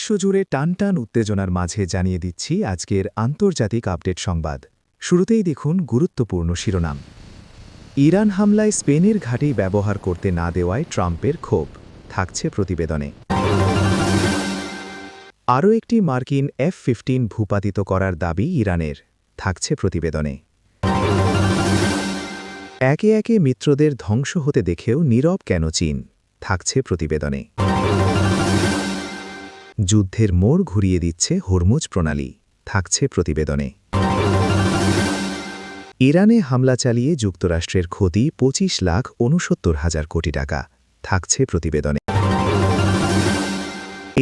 বিশ্বজুড়ে টানটান উত্তেজনার মাঝে জানিয়ে দিচ্ছি আজকের আন্তর্জাতিক আপডেট সংবাদ। শুরুতেই দেখুন গুরুত্বপূর্ণ শিরোনাম। ইরান হামলায় স্পেনের ঘাঁটি ব্যবহার করতে না দেওয়ায় ট্রাম্পের ক্ষোভ, থাকছে প্রতিবেদনে। আরও একটি মার্কিন F-15 ভূপাতিত করার দাবি ইরানের, থাকছে প্রতিবেদনে। একে একে মিত্রদের ধ্বংস হতে দেখেও নীরব কেন চীন, থাকছে প্রতিবেদনে। যুদ্ধের মোড় ঘুরিয়ে দিচ্ছে হরমুজ প্রণালী, থাকছে প্রতিবেদনে। ইরানে হামলা চালিয়ে যুক্তরাষ্ট্রের ক্ষতি 25,69,000 কোটি টাকা, থাকছে প্রতিবেদনে।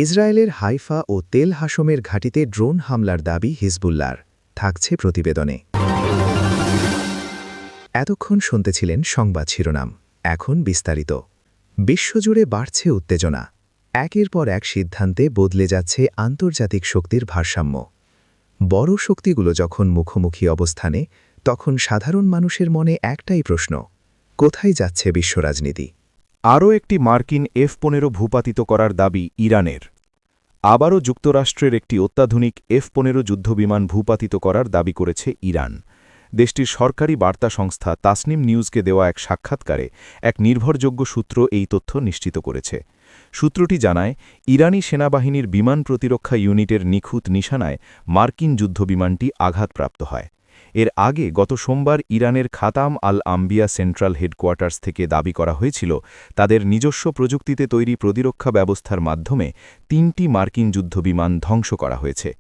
ইসরায়েলের হাইফা ও তেল হাশমের ঘাঁটিতে ড্রোন হামলার দাবি হিজবুল্লাহর, থাকছে প্রতিবেদনে। এতক্ষণ শুনতেছিলেন সংবাদ শিরোনাম, এখন বিস্তারিত। বিশ্বজুড়ে বাড়ছে উত্তেজনা। একের পর এক সিদ্ধান্তে বদলে যাচ্ছে আন্তর্জাতিক শক্তির ভারসাম্য। বড় শক্তিগুলো যখন মুখোমুখি অবস্থানে, তখন সাধারণ মানুষের মনে একটাই প্রশ্ন: কোথায় যাচ্ছে বিশ্ব রাজনীতি? আরও একটি মার্কিন F-15 ভূপাতিত করার দাবি ইরানের। আবারও যুক্তরাষ্ট্রের একটি অত্যাধুনিক F-15 যুদ্ধবিমান ভূপাতিত করার দাবি করেছে ইরান। দেশটির সরকারি বার্তা সংস্থা তাসনিম নিউজকে দেওয়া এক সাক্ষাৎকারে এক নির্ভরযোগ্য সূত্র এই তথ্য নিশ্চিত করেছে। সূত্রটি জানায়, ইরানি সেনাবাহিনীর বিমান প্রতিরক্ষা ইউনিটের নিখুঁত নিশানায় মার্কিন যুদ্ধবিমানটি আঘাতপ্রাপ্ত হয়। এর আগে গত সোমবার ইরানের খাতাম আল আম্বিয়া সেন্ট্রাল হেডকোয়ার্টার্স থেকে দাবি করা হয়েছিল, তাদের নিজস্ব প্রযুক্তিতে তৈরি প্রতিরক্ষা ব্যবস্থার মাধ্যমে 3টি মার্কিন যুদ্ধবিমান ধ্বংস করা হয়েছে।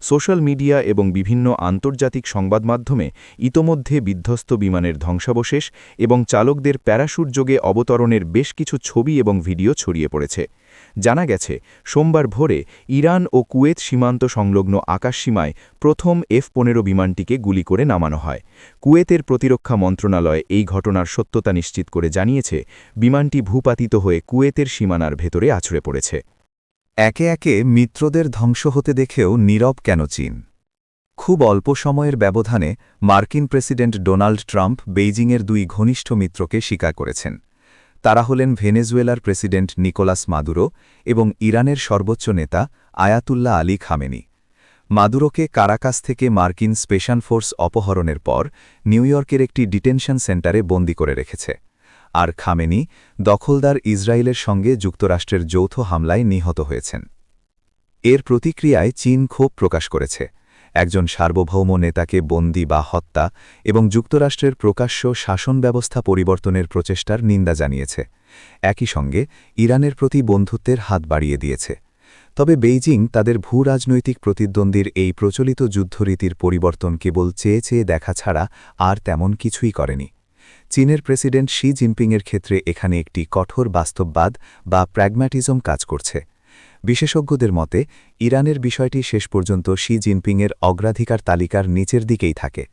সোশ্যাল মিডিয়া এবং বিভিন্ন আন্তর্জাতিক সংবাদমাধ্যমে ইতোমধ্যে বিধ্বস্ত বিমানের ধ্বংসাবশেষ এবং চালকদের প্যারাশুটযোগে অবতরণের বেশ কিছু ছবি এবং ভিডিও ছড়িয়ে পড়েছে। জানা গেছে, সোমবার ভোরে ইরান ও কুয়েত সীমান্ত সংলগ্ন আকাশসীমায় প্রথম F-15 বিমানটিকে গুলি করে নামানো হয়। কুয়েতের প্রতিরক্ষা মন্ত্রণালয় এই ঘটনার সত্যতা নিশ্চিত করে জানিয়েছে, বিমানটি ভূপাতিত হয়ে কুয়েতের সীমানার ভেতরে আছড়ে পড়েছে। একে একে মিত্রদের ধ্বংস হতে দেখেও নীরব কেন চীন? খুব অল্প সময়ের ব্যবধানে মার্কিন প্রেসিডেন্ট ডোনাল্ড ট্রাম্প বেইজিংয়ের 2 ঘনিষ্ঠ মিত্রকে স্বীকার করেছেন। তারা হলেন ভেনেজুয়েলার প্রেসিডেন্ট নিকোলাস মাদুরো এবং ইরানের সর্বোচ্চ নেতা আয়াতুল্লাহ আলী খামেনি। মাদুরোকে কারাকাস থেকে মার্কিন স্পেশাল ফোর্স অপহরণের পর নিউইয়র্কের একটি ডিটেনশন সেন্টারে বন্দী করে রেখেছে। আর খামেনি দখলদার ইসরায়েলের সঙ্গে যুক্তরাষ্ট্রের যৌথ হামলায় নিহত হয়েছেন। এর প্রতিক্রিয়ায় চীন ক্ষোভ প্রকাশ করেছে। একজন সার্বভৌম নেতাকে বন্দী বা হত্যা এবং যুক্তরাষ্ট্রের প্রকাশ্য শাসন ব্যবস্থা পরিবর্তনের প্রচেষ্টার নিন্দা জানিয়েছে। একই সঙ্গে ইরানের প্রতি বন্ধুত্বের হাত বাড়িয়ে দিয়েছে। তবে বেইজিং তাদের ভূরাজনৈতিক প্রতিদ্বন্দ্বীর এই প্রচলিত যুদ্ধরীতির পরিবর্তন কেবল চেয়ে চেয়ে দেখা ছাড়া আর তেমন কিছুই করেনি। চীনের প্রেসিডেন্ট শি জিনপিংয়ের ক্ষেত্রে এখানে একটি কঠোর বাস্তববাদ বা প্র্যাগম্যাটিজম কাজ করছে। বিশেষজ্ঞদের মতে, ইরানের বিষয়টি শেষ পর্যন্ত শি জিনপিংয়ের অগ্রাধিকার তালিকার নিচের দিকেই থাকে।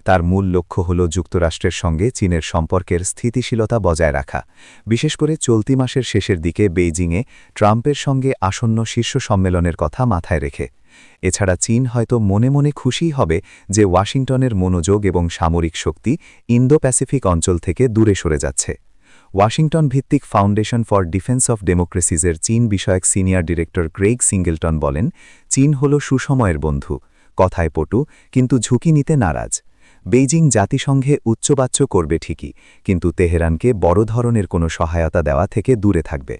তার মূল লক্ষ্য হল যুক্তরাষ্ট্রের সঙ্গে চীনের সম্পর্কের স্থিতিশীলতা বজায় রাখা, বিশেষ করে চলতি মাসের শেষের দিকে বেইজিংয়ে ট্রাম্পের সঙ্গে আসন্ন শীর্ষ সম্মেলনের কথা মাথায় রেখে। এছাড়া চীন হয়তো মনে মনে খুশিই হবে যে ওয়াশিংটনের মনোযোগ এবং সামরিক শক্তি ইন্দো প্যাসিফিক অঞ্চল থেকে দূরে সরে যাচ্ছে। ওয়াশিংটন ভিত্তিক ফাউন্ডেশন ফর ডিফেন্স অফ ডেমোক্রেসিজের চীন বিষয়ক সিনিয়র ডিরেক্টর গ্রেগ সিঙ্গেলটন বলেন, চীন হল সুসময়ের বন্ধু, কথায় পটু কিন্তু ঝুঁকি নিতে নারাজ। বেইজিং জাতিসংঘে উচ্চবাচ্য করবে ঠিকই, কিন্তু তেহরানকে বড় ধরনের কোনো সহায়তা দেওয়া থেকে দূরে থাকবে।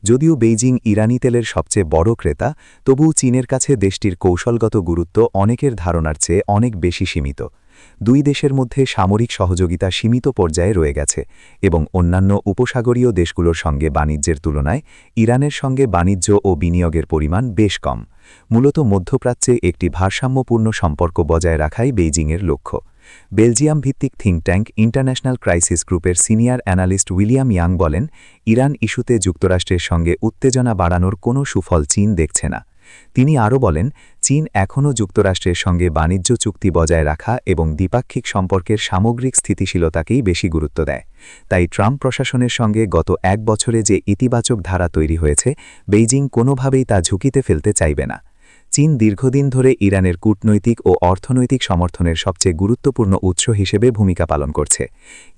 যদিও বেইজিং ইরানি তেলের সবচেয়ে বড় ক্রেতা, তবুও চীনের কাছে দেশটির কৌশলগত গুরুত্ব অনেকের ধারণার চেয়ে অনেক বেশি সীমিত। 2 দেশের মধ্যে সামরিক সহযোগিতা সীমিত পর্যায়ে রয়ে গেছে এবং অন্যান্য উপসাগরীয় দেশগুলোর সঙ্গে বাণিজ্যের তুলনায় ইরানের সঙ্গে বাণিজ্য ও বিনিয়োগের পরিমাণ বেশ কম। মূলত মধ্যপ্রাচ্যে একটি ভারসাম্যপূর্ণ সম্পর্ক বজায় রাখাই বেইজিংয়ের লক্ষ্য। বেলজিয়াম ভিত্তিক থিঙ্ক ট্যাঙ্ক ইন্টারন্যাশনাল ক্রাইসিস গ্রুপের সিনিয়র অ্যানালিস্ট উইলিয়াম ইয়াং বলেন, ইরান ইস্যুতে যুক্তরাষ্ট্রের সঙ্গে উত্তেজনা বাড়ানোর কোনো সুফল চীন দেখছে না। তিনি আরও বলেন, চীন এখনও যুক্তরাষ্ট্রের সঙ্গে বাণিজ্য চুক্তি বজায় রাখা এবং দ্বিপাক্ষিক সম্পর্কের সামগ্রিক স্থিতিশীলতাকেই বেশি গুরুত্ব দেয়। তাই ট্রাম্প প্রশাসনের সঙ্গে গত 1 বছরে যে ইতিবাচক ধারা তৈরি হয়েছে, বেইজিং কোনোভাবেই তা ঝুঁকিতে ফেলতে চাইবে না। চীন দীর্ঘদিন ধরে ইরানের কূটনৈতিক ও অর্থনৈতিক সমর্থনের সবচেয়ে গুরুত্বপূর্ণ উৎস হিসেবে ভূমিকা পালন করছে।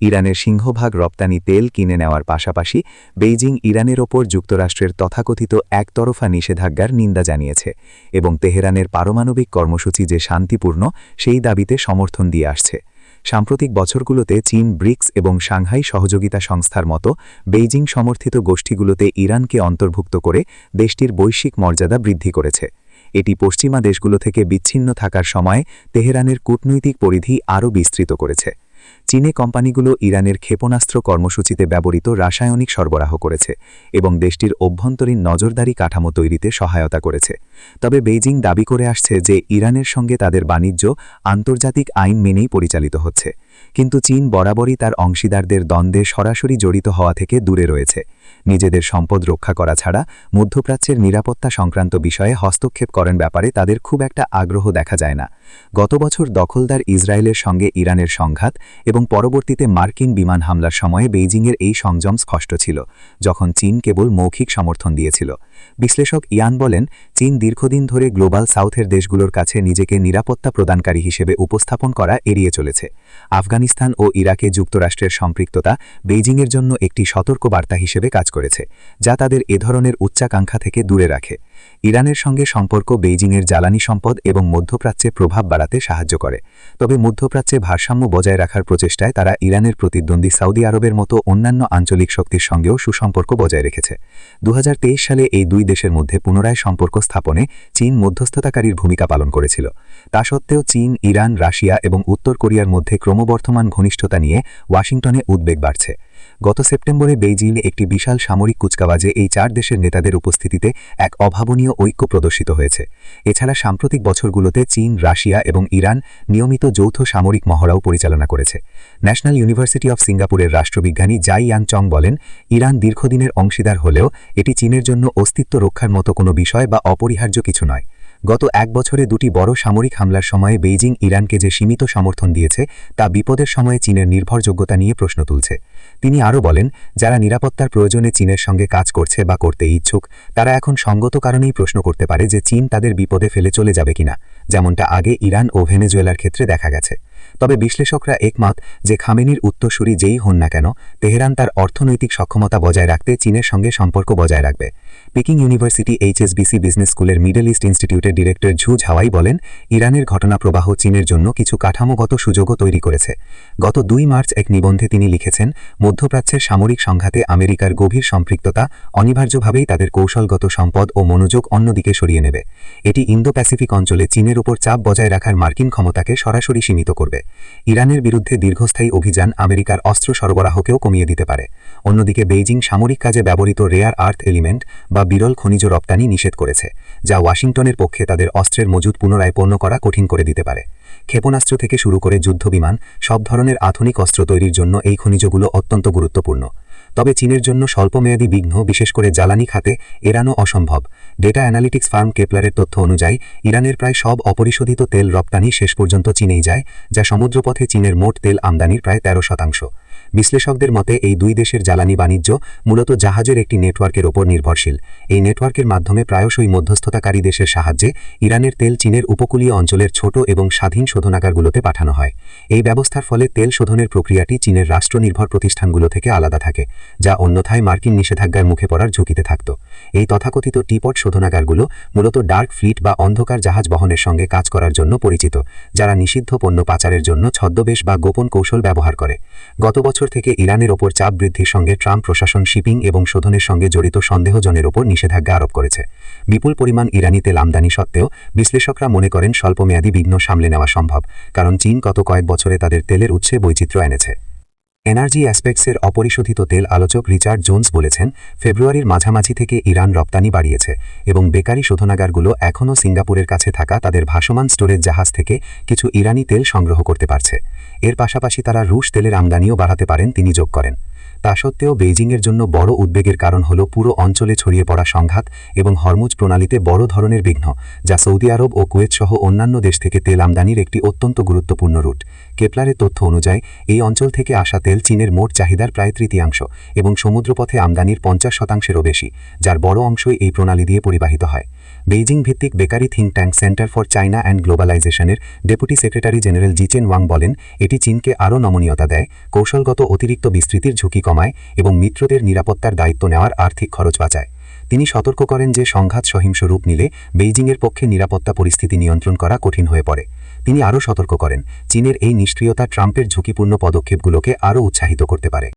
ইরানের সিংহভাগ রপ্তানি তেল কিনে নেওয়ার পাশাপাশি বেইজিং ইরানের ওপর যুক্তরাষ্ট্রের তথাকথিত একতরফা নিষেধাজ্ঞার নিন্দা জানিয়েছে এবং তেহরানের পারমাণবিক কর্মসূচি যে শান্তিপূর্ণ সেই দাবিতে সমর্থন দিয়ে আসছে। সাম্প্রতিক বছরগুলোতে চীন ব্রিক্স এবং সাংহাই সহযোগিতা সংস্থার মতো বেইজিং সমর্থিত গোষ্ঠীগুলোতে ইরানকে অন্তর্ভুক্ত করে দেশটির বৈশ্বিক মর্যাদা বৃদ্ধি করেছে। এটি পশ্চিমা দেশগুলো থেকে বিচ্ছিন্ন থাকার সময় তেহরানের কূটনৈতিক পরিধি আরও বিস্তৃত করেছে। চীনে কোম্পানিগুলো ইরানের ক্ষেপণাস্ত্র কর্মসূচিতে ব্যবহৃত রাসায়নিক সরবরাহ করেছে এবং দেশটির অভ্যন্তরীণ নজরদারি কাঠামো তৈরিতে সহায়তা করেছে। তবে বেইজিং দাবি করে আসছে যে ইরানের সঙ্গে তাদের বাণিজ্য আন্তর্জাতিক আইন মেনেই পরিচালিত হচ্ছে, কিন্তু চীন বরাবরই তার অংশীদারদের দ্বন্দ্বে সরাসরি জড়িত হওয়া থেকে দূরে রয়েছে। নিজেদের সম্পদ রক্ষা করা ছাড়া মধ্যপ্রাচ্যের নিরাপত্তা সংক্রান্ত বিষয়ে হস্তক্ষেপ করার ব্যাপারে তাদের খুব একটা আগ্রহ দেখা যায় না। গত বছর দখলদার ইসরায়েলের সঙ্গে ইরানের সংঘাত এবং পরবর্তীতে মার্কিন বিমান হামলার সময়ে বেইজিংয়ের এই সংযম স্পষ্ট ছিল, যখন চীন কেবল মৌখিক সমর্থন দিয়েছিল। বিশ্লেষক ইয়ান বলেন, চীন দীর্ঘদিন ধরে গ্লোবাল সাউথের দেশগুলোর কাছে নিজেকে নিরাপত্তা প্রদানকারী হিসেবে উপস্থাপন করা এড়িয়ে চলেছে। আফগানিস্তান ও ইরাকে যুক্তরাষ্ট্রের সম্পৃক্ততা বেইজিংয়ের জন্য একটি সতর্ক বার্তা হিসেবে কাজ করেছে, যা তাদের এ ধরনের উচ্চাকাঙ্ক্ষা থেকে দূরে রাখে। ইরানের সঙ্গে সম্পর্ক বেইজিংয়ের জ্বালানি সম্পদ এবং মধ্যপ্রাচ্যে প্রভাব বাড়াতে সাহায্য করে। তবে মধ্যপ্রাচ্যে ভারসাম্য বজায় রাখার প্রচেষ্টায় তারা ইরানের প্রতিদ্বন্দ্বী সৌদি আরবের মতো অন্যান্য আঞ্চলিক শক্তির সঙ্গেও সুসম্পর্ক বজায় রেখেছে। 2023 সালে এই দুই দেশের মধ্যে পুনরায় সম্পর্ক স্থাপনে চীন মধ্যস্থতাকারীর ভূমিকা পালন করেছিল। তা সত্ত্বেও চীন, ইরান, রাশিয়া এবং উত্তর কোরিয়ার মধ্যে ক্রমবর্ধমান ঘনিষ্ঠতা নিয়ে ওয়াশিংটনে উদ্বেগ বাড়ছে। গত সেপ্টেম্বরে বেইজিংয়ে একটি বিশাল সামরিক কুচকাওয়াজে এই চার দেশের নেতাদের উপস্থিতিতে এক অভাবনীয় ঐক্য প্রদর্শিত হয়েছে। এছাড়া সাম্প্রতিক বছরগুলোতে চীন, রাশিয়া এবং ইরান নিয়মিত যৌথ সামরিক মহড়াও পরিচালনা করেছে। ন্যাশনাল ইউনিভার্সিটি অফ সিঙ্গাপুরের রাষ্ট্রবিজ্ঞানী জাই ইয়ান চং বলেন, ইরান দীর্ঘদিনের অংশীদার হলেও এটি চীনের জন্য অস্তিত্ব রক্ষার মতো কোনো বিষয় বা অপরিহার্য কিছু নয়। গত এক বছরে দুটি বড় সামরিক হামলার সময়ে বেইজিং ইরানকে যে সীমিত সমর্থন দিয়েছে তা বিপদের সময়ে চীনের নির্ভরযোগ্যতা নিয়ে প্রশ্ন তুলছে। তিনি আরও বলেন, যারা নিরাপত্তার প্রয়োজনে চীনের সঙ্গে কাজ করছে বা করতে ইচ্ছুক তারা এখন সঙ্গত কারণেই প্রশ্ন করতে পারে যে চীন তাদের বিপদে ফেলে চলে যাবে কিনা, যেমনটা আগে ইরান ও ভেনেজুয়েলার ক্ষেত্রে দেখা গেছে। তবে বিশ্লেষকরা একমত যে খামেনির উত্তরসূরি যেই হন না কেন, তেহরান তার অর্থনৈতিক সক্ষমতা বজায় রাখতে চীনের সঙ্গে সম্পর্ক বজায় রাখবে। পিকিং ইউনিভার্সিটি HSBC বিজনেস স্কুলের মিডল ইস্ট ইনস্টিটিউটের ডিরেক্টর ঝু ঝাওয়াই বলেন, ইরানের ঘটনাপ্রবাহ চীনের জন্য কিছু কাঠামোগত সুযোগও তৈরি করেছে। গত 2 মার্চ এক নিবন্ধে তিনি লিখেছেন, মধ্যপ্রাচ্যের সামরিক সংঘাতে আমেরিকার গভীর সম্পৃক্ততা অনিবার্যভাবেই তাদের কৌশলগত সম্পদ ও মনোযোগ অন্যদিকে সরিয়ে নেবে। এটি ইন্দো প্যাসিফিক অঞ্চলে চীনের উপর চাপ বজায় রাখার মার্কিন ক্ষমতাকে সরাসরি সীমিত করবে। ইরানের বিরুদ্ধে দীর্ঘস্থায়ী অভিযান আমেরিকার অস্ত্র সরবরাহকেও কমিয়ে দিতে পারে। অন্যদিকে বেইজিং সামরিক কাজে ব্যবহৃত রেয়ার আর্থ এলিমেন্ট বা বিরল খনিজ রপ্তানি নিষেধ করেছে, যা ওয়াশিংটনের পক্ষে তাদের অস্ত্রের মজুত পুনরায় পণ্য করা কঠিন করে দিতে পারে। ক্ষেপণাস্ত্র থেকে শুরু করে যুদ্ধবিমান সব ধরনের আধুনিক অস্ত্র তৈরির জন্য এই খনিজগুলো অত্যন্ত গুরুত্বপূর্ণ। তবে চীনের জন্য স্বল্পমেয়াদী বিঘ্ন, বিশেষ করে জ্বালানি খাতে, এড়ানো অসম্ভব। ডেটা অ্যানালিটিক্স ফার্ম কেপলারের তথ্য অনুযায়ী ইরানের প্রায় সব অপরিশোধিত তেল রপ্তানি শেষ পর্যন্ত চীনেই যায়, যা সমুদ্রপথে চীনের মোট তেল আমদানির প্রায় 13%। বিশ্লেষকদের মতে এই দুই দেশের জ্বালানি বাণিজ্য মূলত জাহাজের একটি নেটওয়ার্কের ওপর নির্ভরশীল। এই নেটওয়ার্কের মাধ্যমে প্রায়শই মধ্যস্থতাকারী দেশের সাহায্যে ইরানের তেল চীনের উপকূলীয় অঞ্চলের ছোট এবং স্বাধীন শোধনাগারগুলোতে পাঠানো হয়। এই ব্যবস্থার ফলে তেল শোধনের প্রক্রিয়াটি চীনের রাষ্ট্রনির্ভর প্রতিষ্ঠানগুলো থেকে আলাদা থাকে, যা অন্যথায় মার্কিন নিষেধাজ্ঞার মুখে পড়ার ঝুঁকিতে থাকত। এই তথাকথিত টিপট শোধনাগারগুলো মূলত ডার্ক ফ্লিট বা অন্ধকার জাহাজ বহনের সঙ্গে কাজ করার জন্য পরিচিত, যারা নিষিদ্ধ পণ্য পাচারের জন্য ছদ্মবেশ বা গোপন কৌশল ব্যবহার করে। গত বছর থেকে ইরানের ওপর চাপ বৃদ্ধির সঙ্গে ট্রাম্প প্রশাসন শিপিং এবং শোধনের সঙ্গে জড়িত সন্দেহজনের ওপর নিষেধাজ্ঞা আরোপ করেছে। বিপুল পরিমাণ ইরানি তেল আমদানি সত্ত্বেও বিশ্লেষকরা মনে করেন স্বল্পমেয়াদী বিঘ্ন সামলে নেওয়া সম্ভব, কারণ চীন গত কয়েক বছরে তাদের তেলের উৎসে বৈচিত্র্য এনেছে। এনার্জি অ্যাসপেক্টসের অপরিশোধিত তেল আলোচক রিচার্ড জোন্স বলেছেন, ফেব্রুয়ারির মাঝামাঝি থেকে ইরান রপ্তানি বাড়িয়েছে এবং বেকারি শোধনাগারগুলো এখনও সিঙ্গাপুরের কাছে থাকা তাদের ভাসমান স্টোরেজ জাহাজ থেকে কিছু ইরানি তেল সংগ্রহ করতে পারছে। এর পাশাপাশি তারা রুশ তেলের আমদানিও বাড়াতে পারেন, তিনি যোগ করেন। তা সত্ত্বেও বেইজিংয়ের জন্য বড় উদ্বেগের কারণ হল পুরো অঞ্চলে ছড়িয়ে পড়া সংঘাত এবং হরমুজ প্রণালীতে বড় ধরনের বিঘ্ন, যা সৌদি আরব ও কুয়েত সহ অন্যান্য দেশ থেকে তেল আমদানির একটি অত্যন্ত গুরুত্বপূর্ণ রুট। কেপলারের তথ্য অনুযায়ী এই অঞ্চল থেকে আসা তেল চীনের মোট চাহিদার প্রায় তৃতীয়াংশ এবং সমুদ্রপথে আমদানির 50%-এরও বেশি, যার বড় অংশই এই প্রণালী দিয়ে পরিবাহিত হয়। বেইজিং ভিত্তিক বেকারি think tank center for China and গ্লোবালাইজেশনের deputy secretary general Zichen Wang বলেন, এটি চীনকে আরও নমনীয়তা দেয়, কৌশলগত অতিরিক্ত বিস্তৃতির ঝুঁকি কমায় এবং মিত্রদের নিরাপত্তার দায়িত্ব নেওয়ার আর্থিক খরচ বাঁচায়। তিনি সতর্ক করেন যে সংঘাত সহিংস রূপ নিলে বেইজিংয়ের পক্ষে নিরাপত্তা পরিস্থিতি নিয়ন্ত্রণ করা কঠিন হয়ে পড়ে। তিনি আরও সতর্ক করেন, চীনের এই নিষ্ক্রিয়তা ট্রাম্পের ঝুঁকিপূর্ণ পদক্ষেপগুলোকে আরও উৎসাহিত করতে পারে।